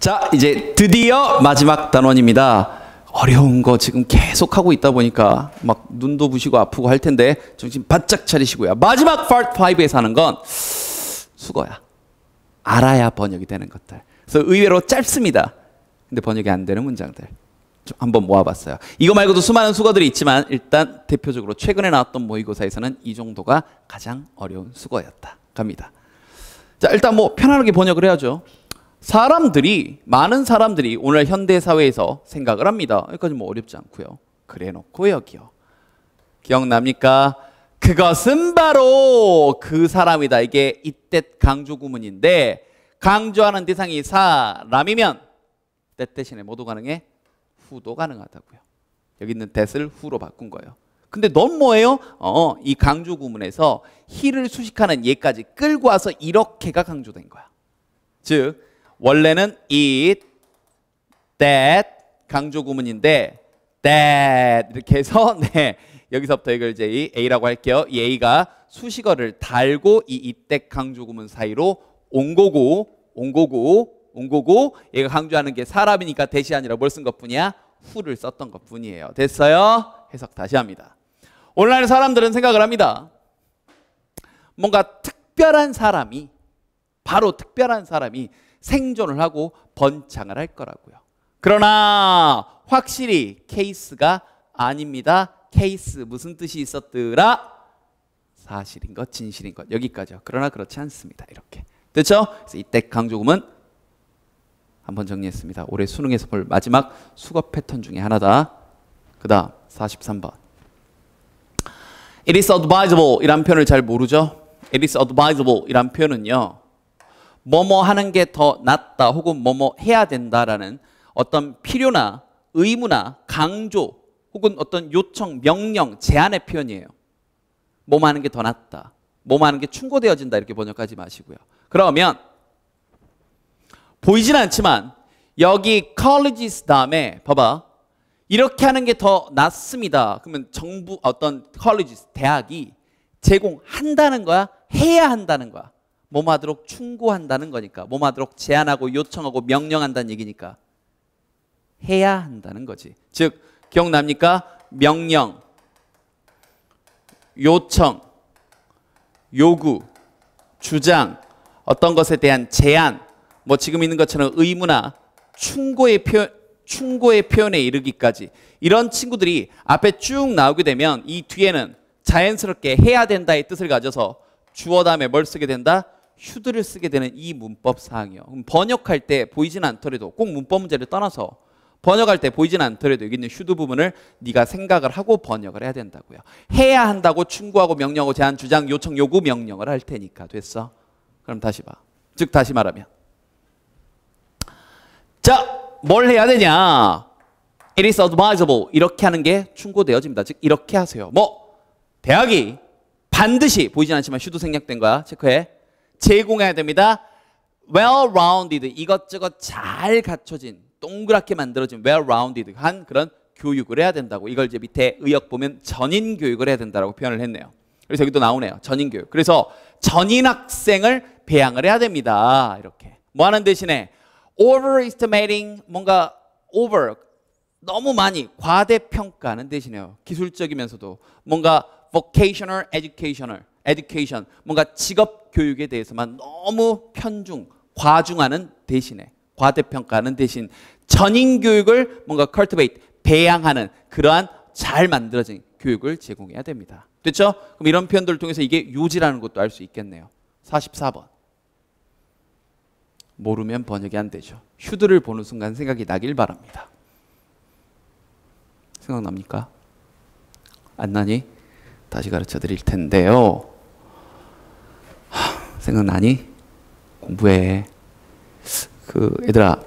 자, 이제 드디어 마지막 단원입니다. 어려운 거 지금 계속 하고 있다 보니까 막 눈도 부시고 아프고 할 텐데 정신 바짝 차리시고요. 마지막 파트 5에서 하는 건 수거야. 알아야 번역이 되는 것들. 그래서 의외로 짧습니다. 근데 번역이 안 되는 문장들 좀 한번 모아봤어요. 이거 말고도 수많은 수거들이 있지만 일단 대표적으로 최근에 나왔던 모의고사에서는 이 정도가 가장 어려운 수거였다. 갑니다. 자, 일단 뭐 편안하게 번역을 해야죠. 많은 사람들이 오늘 현대 사회에서 생각을 합니다. 여기까지 뭐 어렵지 않고요. 그래 놓고 여기요. 기억납니까? 그것은 바로 그 사람이다. 이게 이때 강조 구문인데 강조하는 대상이 사람이면 that 대신에 뭐도 가능해? 후도 가능하다고요. 여기 있는 that을 who로 바꾼 거예요. 근데 넌 뭐예요? 이 강조 구문에서 he를 수식하는 얘까지 끌고 와서 이렇게가 강조된 거야. 즉 원래는 it, that 강조 구문인데 that 이렇게 해서 네, 여기서부터 이걸 이제 A라고 할게요. 이 A가 수식어를 달고 이 이때 강조 구문 사이로 온 거고 얘가 강조하는 게 사람이니까 that이 아니라 뭘 쓴 것뿐이야? who를 썼던 것뿐이에요. 됐어요? 해석 다시 합니다. 오늘날 사람들은 생각을 합니다. 뭔가 특별한 사람이 생존을 하고 번창을 할 거라고요. 그러나 확실히 케이스가 아닙니다. 케이스 무슨 뜻이 있었더라? 사실인 것, 진실인 것 여기까지요. 그러나 그렇지 않습니다. 이렇게 됐죠? 그래서 이때 강조구문 한번 정리했습니다. 올해 수능에서 볼 마지막 수거 패턴 중에 하나다. 그 다음 43번 It is advisable 이란 표현을 잘 모르죠? It is advisable 이란 표현은요 뭐뭐 하는 게 더 낫다 혹은 뭐뭐 해야 된다라는 어떤 필요나 의무나 강조 혹은 어떤 요청, 명령, 제안의 표현이에요. 뭐뭐 하는 게 더 낫다, 뭐뭐 하는 게 충고되어진다 이렇게 번역하지 마시고요. 그러면 보이진 않지만 여기 colleges 다음에 봐봐 이렇게 하는 게 더 낫습니다. 그러면 정부 어떤 colleges 대학이 제공한다는 거야? 해야 한다는 거야? 뭐뭐 하도록 충고한다는 거니까 뭐뭐 하도록 제안하고 요청하고 명령한다는 얘기니까 해야 한다는 거지. 즉 기억납니까? 명령, 요청, 요구, 주장, 어떤 것에 대한 제안, 뭐 지금 있는 것처럼 의무나 충고의 표현에 이르기까지 이런 친구들이 앞에 쭉 나오게 되면 이 뒤에는 자연스럽게 해야 된다의 뜻을 가져서 주어 다음에 뭘 쓰게 된다? should를 쓰게 되는 이 문법 사항이요. 그럼 번역할 때 보이진 않더라도 꼭 문법 문제를 떠나서 번역할 때 보이진 않더라도 여기 있는 should 부분을 네가 생각을 하고 번역을 해야 된다고요. 해야 한다고 충고하고 명령하고 제안, 주장, 요청, 요구, 명령을 할 테니까. 됐어? 그럼 다시 봐. 즉 다시 말하면 자, 뭘 해야 되냐? It is advisable. 이렇게 하는 게 충고되어집니다. 즉 이렇게 하세요. 뭐 대학이 반드시 보이진 않지만 should 생략된 거야. 체크해. 제공해야 됩니다. well-rounded 이것저것 잘 갖춰진 동그랗게 만들어진 well-rounded 한 그런 교육을 해야 된다고. 이걸 이제 밑에 의역 보면 전인 교육을 해야 된다고 표현을 했네요. 그래서 여기도 나오네요. 전인 교육. 그래서 전인 학생을 배양을 해야 됩니다. 이렇게. 뭐 하는 대신에 overestimating 뭔가 over 너무 많이 과대평가하는 대신에요. 기술적이면서도 뭔가 vocational education 뭔가 직업 교육에 대해서만 너무 편중, 과중하는 대신에 과대평가하는 대신 전인 교육을 뭔가 cultivate, 배양하는 그러한 잘 만들어진 교육을 제공해야 됩니다. 됐죠? 그럼 이런 표현들을 통해서 이게 요지라는 것도 알 수 있겠네요. 44번 모르면 번역이 안 되죠. should를 보는 순간 생각이 나길 바랍니다. 생각납니까? 안 나니? 다시 가르쳐 드릴 텐데요. 생각나니? 공부해. 얘들아,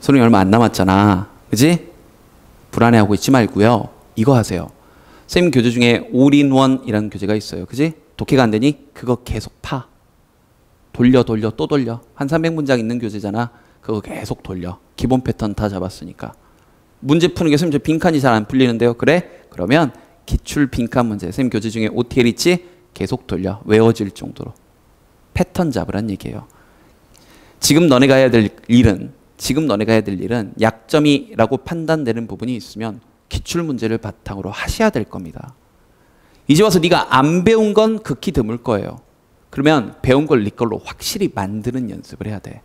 수능이 얼마 안 남았잖아. 그지? 불안해하고 있지 말고요. 이거 하세요. 선생님 교재 중에 올인원이라는 교재가 있어요. 그지? 독해가 안 되니? 그거 계속 파. 돌려 또 돌려. 한 300문장 있는 교재잖아. 그거 계속 돌려. 기본 패턴 다 잡았으니까. 문제 푸는 게 선생님 빈칸이 잘 안 풀리는데요. 그래? 그러면 기출 빈칸 문제 선생님 교재 중에 OTL 있지? 계속 돌려 외워질 정도로 패턴 잡으란 얘기예요. 지금 너네가 해야 될 일은 약점이라고 판단되는 부분이 있으면 기출문제를 바탕으로 하셔야 될 겁니다. 이제 와서 네가 안 배운 건 극히 드물 거예요. 그러면 배운 걸 네 걸로 확실히 만드는 연습을 해야 돼.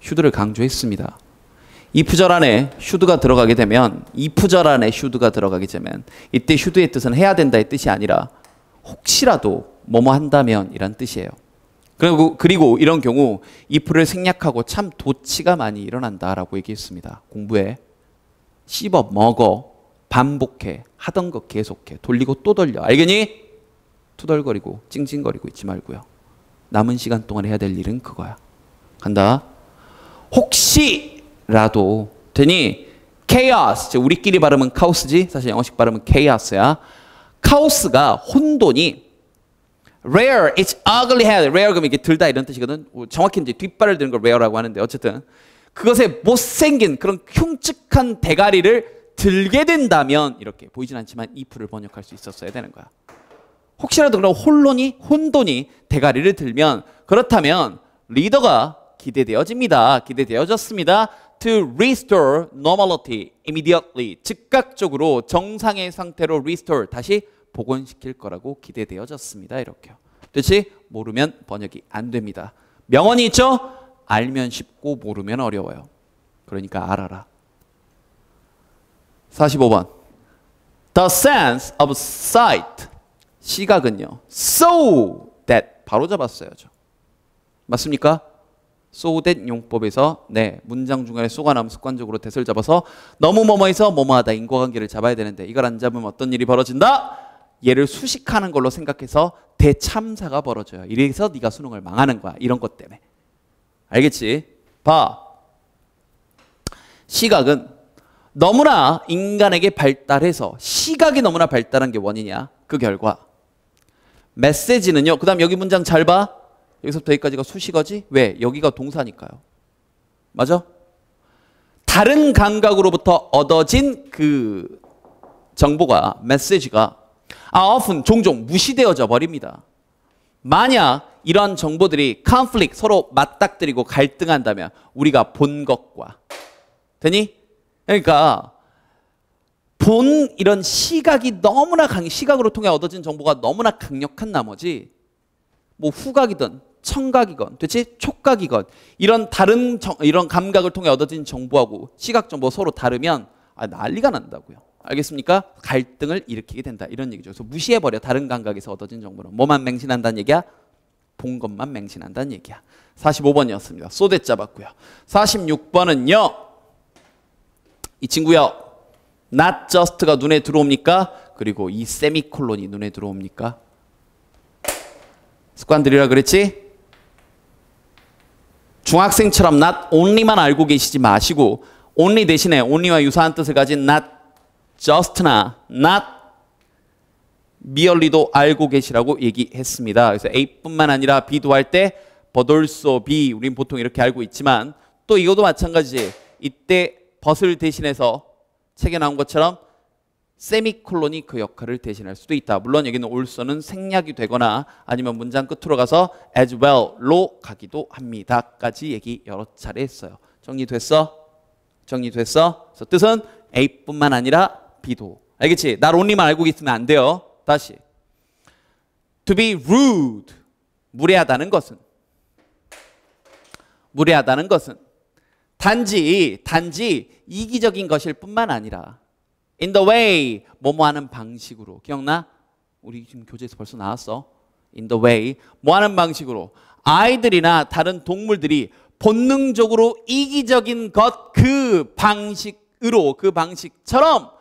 should를 강조했습니다. if절 안에 should가 들어가게 되면 이때 should의 뜻은 해야 된다의 뜻이 아니라 혹시라도 뭐뭐 한다면 이란 뜻이에요. 그리고 이런 경우 if를 생략하고 참 도치가 많이 일어난다라고 얘기했습니다. 공부해. 씹어 먹어. 반복해. 하던 거 계속해. 돌리고 또 돌려. 알겠니? 투덜거리고 찡찡거리고 있지 말고요. 남은 시간 동안 해야 될 일은 그거야. 간다. 혹시라도 되니 chaos. 우리끼리 발음은 카오스지. 사실 영어식 발음은 chaos야. 카오스가 혼돈이 rare, it's ugly head. rare 그러면 이게 들다 이런 뜻이거든. 정확히 이제 뒷발을 드는 걸 rare라고 하는데 어쨌든 그것에 못생긴 그런 흉측한 대가리를 들게 된다면 이렇게 보이진 않지만 if를 번역할 수 있었어야 되는 거야. 혹시라도 그런 혼돈이 대가리를 들면 그렇다면 리더가 기대되어집니다. 기대되어졌습니다. To restore normality immediately. 즉각적으로 정상의 상태로 restore 다시 복원시킬 거라고 기대되어졌습니다. 이렇게요. 그렇지? 모르면 번역이 안 됩니다. 명언이 있죠? 알면 쉽고 모르면 어려워요. 그러니까 알아라. 45번. The sense of sight. 시각은요. So that. 바로 잡았어야죠. 맞습니까? So that 용법에서 네 문장 중간에 so가 나오면 습관적으로 that을 잡아서 너무 뭐뭐해서 뭐뭐하다 인과관계를 잡아야 되는데 이걸 안 잡으면 어떤 일이 벌어진다? 얘를 수식하는 걸로 생각해서 대참사가 벌어져요. 이래서 네가 수능을 망하는 거야. 이런 것 때문에. 알겠지? 봐. 시각은 너무나 인간에게 발달해서 시각이 너무나 발달한 게 원인이야. 그 결과 메시지는요. 그 다음 여기 문장 잘 봐. 여기서부터 여기까지가 수식어지? 왜? 여기가 동사니까요. 맞아? 다른 감각으로부터 얻어진 그 정보가 메시지가 often 종종 무시되어져 버립니다. 만약 이런 정보들이 conflict 서로 맞닥뜨리고 갈등한다면 우리가 본 것과 되니? 그러니까 본 이런 시각이 너무나 시각으로 통해 얻어진 정보가 너무나 강력한 나머지 뭐 후각이든 청각이건 됐지? 촉각이건 이런 다른 이런 감각을 통해 얻어진 정보하고 시각 정보 서로 다르면 난리가 난다고요. 알겠습니까? 갈등을 일으키게 된다. 이런 얘기죠. 그래서 무시해버려. 다른 감각에서 얻어진 정보는. 뭐만 맹신한다는 얘기야? 본 것만 맹신한다는 얘기야. 45번이었습니다. 소댓 잡았고요. 46번은요. 이 친구요. not just가 눈에 들어옵니까? 그리고 이 세미콜론이 눈에 들어옵니까? 습관들이라 그랬지? 중학생처럼 not only만 알고 계시지 마시고 only 대신에 only와 유사한 뜻을 가진 not just나 not merely도 알고 계시라고 얘기했습니다. 그래서 A뿐만 아니라 B도 할 때 but also B 우린 보통 이렇게 알고 있지만 또 이것도 마찬가지지. 이때 but을 대신해서 책에 나온 것처럼 세미콜론이 그 역할을 대신할 수도 있다. 물론 여기는 also는 생략이 되거나 아니면 문장 끝으로 가서 as well로 가기도 합니다. 까지 얘기 여러 차례 했어요. 정리됐어? 정리됐어? 그래서 뜻은 A뿐만 아니라 B도. 알겠지? 날 only만 알고 있으면 안 돼요. 다시. To be rude. 무례하다는 것은 단지 이기적인 것일 뿐만 아니라 in the way 뭐뭐하는 방식으로. 기억나? 우리 지금 교재에서 벌써 나왔어. in the way 뭐하는 방식으로 아이들이나 다른 동물들이 본능적으로 이기적인 것 그 방식으로 그 방식처럼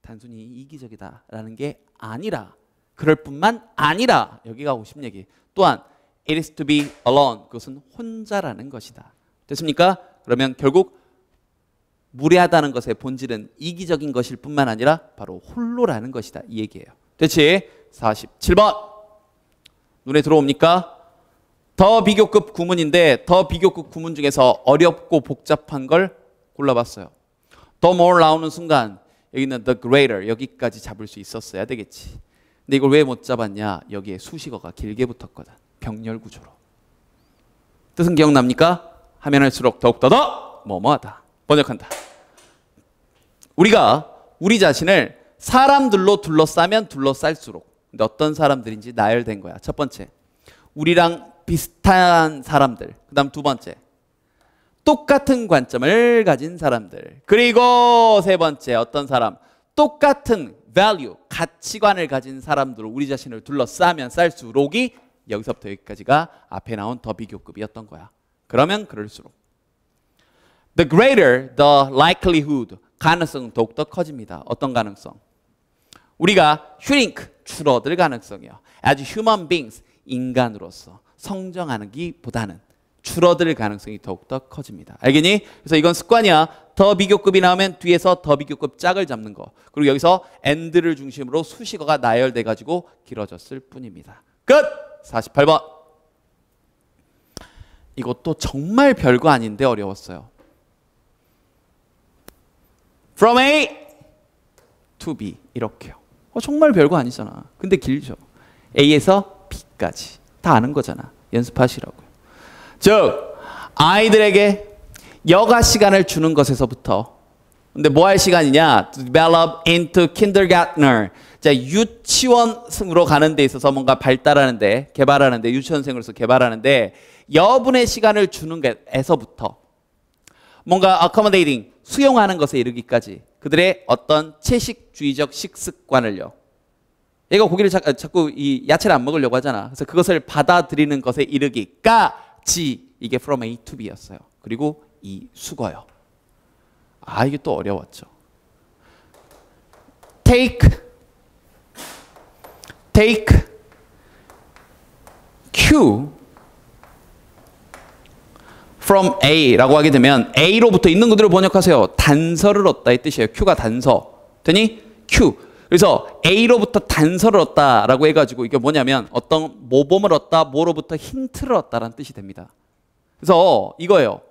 단순히 이기적이다라는 게 아니라 그럴 뿐만 아니라 여기가 하고 싶은 얘기 또한 it is to be alone 그것은 혼자라는 것이다. 됐습니까? 그러면 결국 무례하다는 것의 본질은 이기적인 것일 뿐만 아니라 바로 홀로라는 것이다. 이 얘기예요. 됐지? 47번 눈에 들어옵니까? 더 비교급 구문인데 더 비교급 구문 중에서 어렵고 복잡한 걸 골라봤어요. 더 more 나오는 순간 여기는 the greater 여기까지 잡을 수 있었어야 되겠지. 근데 이걸 왜 못 잡았냐? 여기에 수식어가 길게 붙었거든. 병렬 구조로. 뜻은 기억납니까? 하면 할수록 더욱더 더 뭐뭐하다. 번역한다. 우리가 우리 자신을 사람들로 둘러싸면 둘러쌀수록, 근데 어떤 사람들인지 나열된 거야. 첫 번째, 우리랑 비슷한 사람들. 그 다음 두 번째, 똑같은 관점을 가진 사람들. 그리고 세 번째, 어떤 사람? 똑같은 value, 가치관을 가진 사람들로 우리 자신을 둘러싸면 쌀수록이 여기서부터 여기까지가 앞에 나온 더 비교급이었던 거야. 그러면 그럴수록 the greater the likelihood, 가능성은 더욱더 커집니다. 어떤 가능성? 우리가 shrink, 줄어들 가능성이요. as human beings, 인간으로서 성장하기보다는 줄어들 가능성이 더욱더 커집니다. 알겠니? 그래서 이건 습관이야. 더 비교급이 나오면 뒤에서 더 비교급 짝을 잡는 거. 그리고 여기서 and를 중심으로 수식어가 나열돼 가지고 길어졌을 뿐입니다. 끝! 48번. 이것도 정말 별거 아닌데 어려웠어요. From A to B 이렇게요. 정말 별거 아니잖아. 근데 길죠. A에서 B까지 다 아는 거잖아. 연습하시라고요. 즉 아이들에게 여가 시간을 주는 것에서부터, 근데 뭐 할 시간이냐? To develop into kindergartner. 자, 유치원으로 가는 데 있어서 뭔가 발달하는데, 개발하는데, 유치원생으로서 개발하는데 여분의 시간을 주는 것에서부터 뭔가 accommodating, 수용하는 것에 이르기까지 그들의 어떤 채식주의적 식습관을요. 얘가 고기를 자꾸 이 야채를 안 먹으려고 하잖아. 그래서 그것을 받아들이는 것에 이르기까지, 이게 from A to B였어요. 그리고 이 수거요. 아, 이게 또 어려웠죠. take Q from A라고 하게 되면 A로부터 있는 그대로 번역하세요. 단서를 얻다의 뜻이에요. Q가 단서. 되니? Q. 그래서 A로부터 단서를 얻다라고 해가지고 이게 뭐냐면 어떤 모범을 얻다, 뭐로부터 힌트를 얻다라는 뜻이 됩니다. 그래서 이거예요.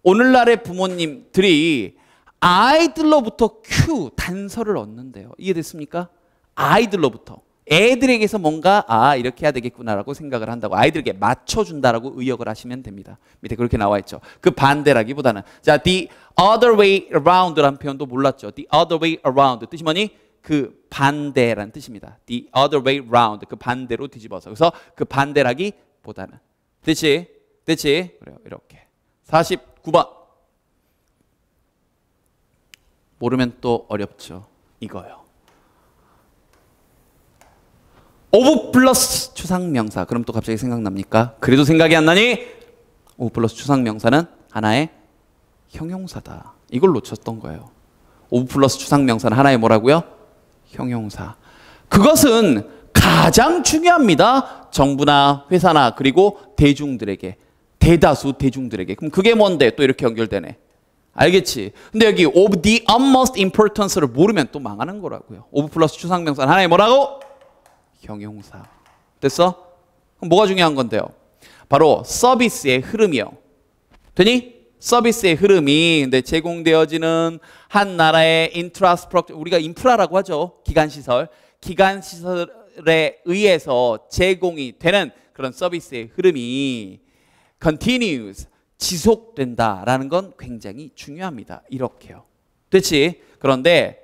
오늘날의 부모님들이 아이들로부터 Q, 단서를 얻는데요. 이해됐습니까? 아이들로부터. 애들에게서 뭔가 이렇게 해야 되겠구나라고 생각을 한다고, 아이들에게 맞춰준다라고 의역을 하시면 됩니다. 밑에 그렇게 나와 있죠. 그 반대라기보다는, 자, the other way around라는 표현도 몰랐죠. the other way around 뜻이 뭐니? 그 반대라는 뜻입니다. the other way round, 그 반대로 뒤집어서. 그래서 그 반대라기보다는. 됐지? 그래요. 이렇게. 49번. 모르면 또 어렵죠. 이거요. of 플러스 추상명사. 그럼 또 갑자기 생각납니까? 그래도 생각이 안 나니? of 플러스 추상명사는 하나의 형용사다. 이걸 놓쳤던 거예요. of 플러스 추상명사는 하나의 뭐라고요? 형용사. 그것은 가장 중요합니다. 정부나 회사나 그리고 대중들에게, 대다수 대중들에게. 그럼 그게 뭔데? 또 이렇게 연결되네. 알겠지? 근데 여기 of the utmost importance를 모르면 또 망하는 거라고요. of 플러스 추상명사는 하나의 뭐라고? 형용사. 됐어? 그럼 뭐가 중요한 건데요? 바로 서비스의 흐름이요. 되니? 서비스의 흐름이 근데 제공되어지는 한 나라의 인프라스트럭처, 우리가 인프라라고 하죠. 기간시설. 기간시설에 의해서 제공이 되는 그런 서비스의 흐름이 continues, 지속된다라는 건 굉장히 중요합니다. 이렇게요. 됐지? 그런데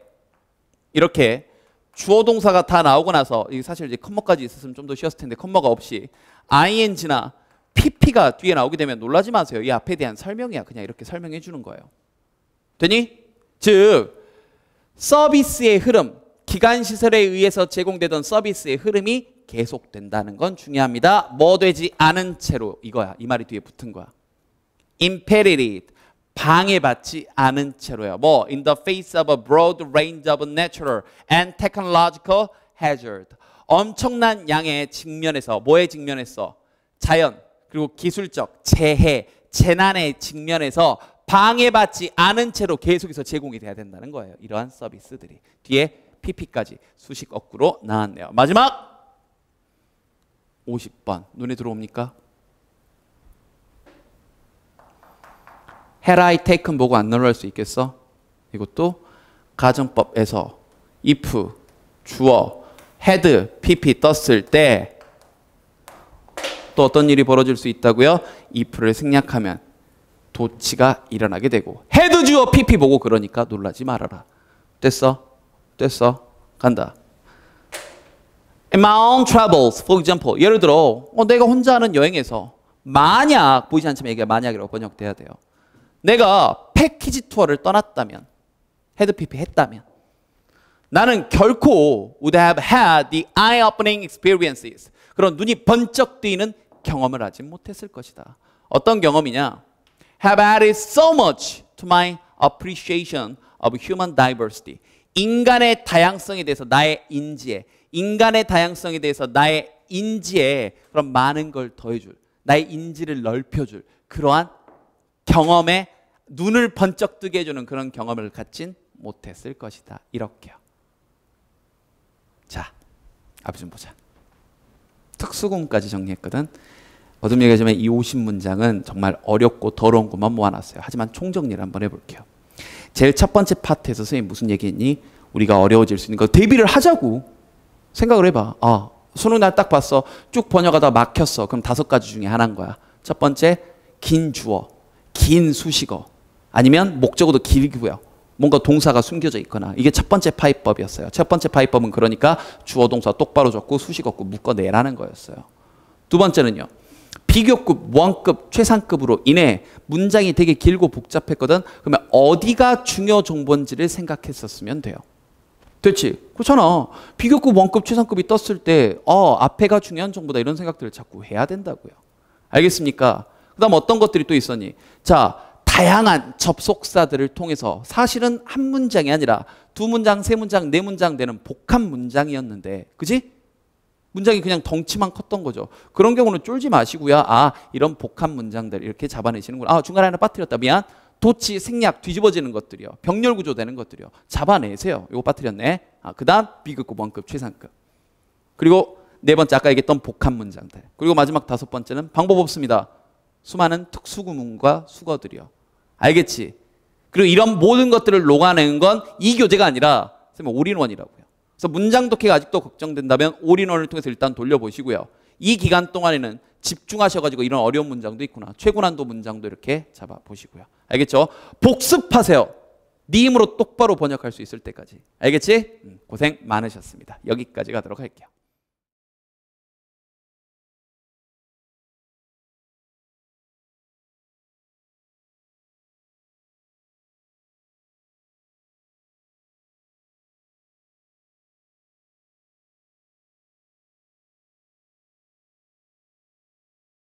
이렇게 주어 동사가 다 나오고 나서, 이게 사실 이제 컴마까지 있었으면 좀 더 쉬웠을 텐데 컴마가 없이 ing나 pp가 뒤에 나오게 되면 놀라지 마세요. 이 앞에 대한 설명이야. 그냥 이렇게 설명해 주는 거예요. 되니? 즉 서비스의 흐름, 기간시설에 의해서 제공되던 서비스의 흐름이 계속된다는 건 중요합니다. 뭐 되지 않은 채로, 이거야. 이 말이 뒤에 붙은 거야. impeded, 방해받지 않은 채로요. 뭐 in the face of a broad range of natural and technological hazard. 엄청난 양의 직면에서, 뭐에 직면했어? 자연 그리고 기술적 재해, 재난의 직면에서 방해받지 않은 채로 계속해서 제공이 돼야 된다는 거예요. 이러한 서비스들이. 뒤에 PP까지 수식 어구로 나왔네요. 마지막 50번 눈에 들어옵니까? had I taken 보고 안 넘어갈 수 있겠어? 이것도 가정법에서 if, 주어, had, pp 떴을 때 또 어떤 일이 벌어질 수 있다고요? if를 생략하면 도치가 일어나게 되고 헤드 주어 PP 보고 그러니까 놀라지 말아라. 됐어? 간다. In my own travels, for example. 예를 들어 내가 혼자 하는 여행에서 만약, 보이지 않지만 이게 만약이라고 번역돼야 돼요. 내가 패키지 투어를 떠났다면, 헤드 PP 했다면 나는 결코 would have had the eye-opening experiences. 그런 눈이 번쩍 뜨이는 경험을 하지 못했을 것이다. 어떤 경험이냐? Have added so much to my appreciation of human diversity. 인간의 다양성에 대해서 나의 인지에, 인간의 다양성에 대해서 나의 인지에 그런 많은 걸 더해줄, 나의 인지를 넓혀줄 그러한 경험에 눈을 번쩍 뜨게 해주는 그런 경험을 갖진 못했을 것이다. 이렇게요. 자, 앞에 좀 보자. 특수공까지 정리했거든. 어둠 얘기하자면 이 50문장은 정말 어렵고 더러운 것만 모아놨어요. 하지만 총정리를 한번 해볼게요. 제일 첫 번째 파트에서 선생님 무슨 얘기했니? 우리가 어려워질 수 있는 거 대비를 하자고. 생각을 해봐. 수능 날 딱 봤어. 쭉 번역하다 막혔어. 그럼 5가지 중에 하나인 거야. 첫 번째, 긴 주어, 긴 수식어, 아니면 목적어도 길고요. 뭔가 동사가 숨겨져 있거나. 이게 첫 번째 파이법이었어요. 첫 번째 파이법은 그러니까 주어 동사 똑바로 적고 수식어급 묶어내라는 거였어요. 두 번째는요. 비교급, 원급, 최상급으로 인해 문장이 되게 길고 복잡했거든. 그러면 어디가 중요 정보인지를 생각했었으면 돼요. 됐지? 그렇잖아. 비교급, 원급, 최상급이 떴을 때 앞에가 중요한 정보다 이런 생각들을 자꾸 해야 된다고요. 알겠습니까? 그 다음 어떤 것들이 또 있었니? 자, 다양한 접속사들을 통해서 사실은 한 문장이 아니라 2문장, 3문장, 4문장 되는 복합 문장이었는데, 그지? 문장이 그냥 덩치만 컸던 거죠. 그런 경우는 쫄지 마시고요. 이런 복합 문장들 이렇게 잡아내시는구나. 중간에 하나 빠뜨렸다. 미안. 도치, 생략, 뒤집어지는 것들이요. 병렬 구조 되는 것들이요. 잡아내세요. 이거 빠뜨렸네. 그 다음 비급급, 원급, 최상급. 그리고 네 번째 아까 얘기했던 복합 문장들. 그리고 마지막 5번째는 방법 없습니다. 수많은 특수구문과 수거들이요. 알겠지? 그리고 이런 모든 것들을 녹아내는 건 이 교재가 아니라 올인원이라고요. 그래서 문장 독해가 아직도 걱정된다면 올인원을 통해서 일단 돌려보시고요. 이 기간 동안에는 집중하셔가지고 이런 어려운 문장도 있구나. 최고난도 문장도 이렇게 잡아보시고요. 알겠죠? 복습하세요. 네 힘으로 똑바로 번역할 수 있을 때까지. 알겠지? 고생 많으셨습니다. 여기까지 가도록 할게요.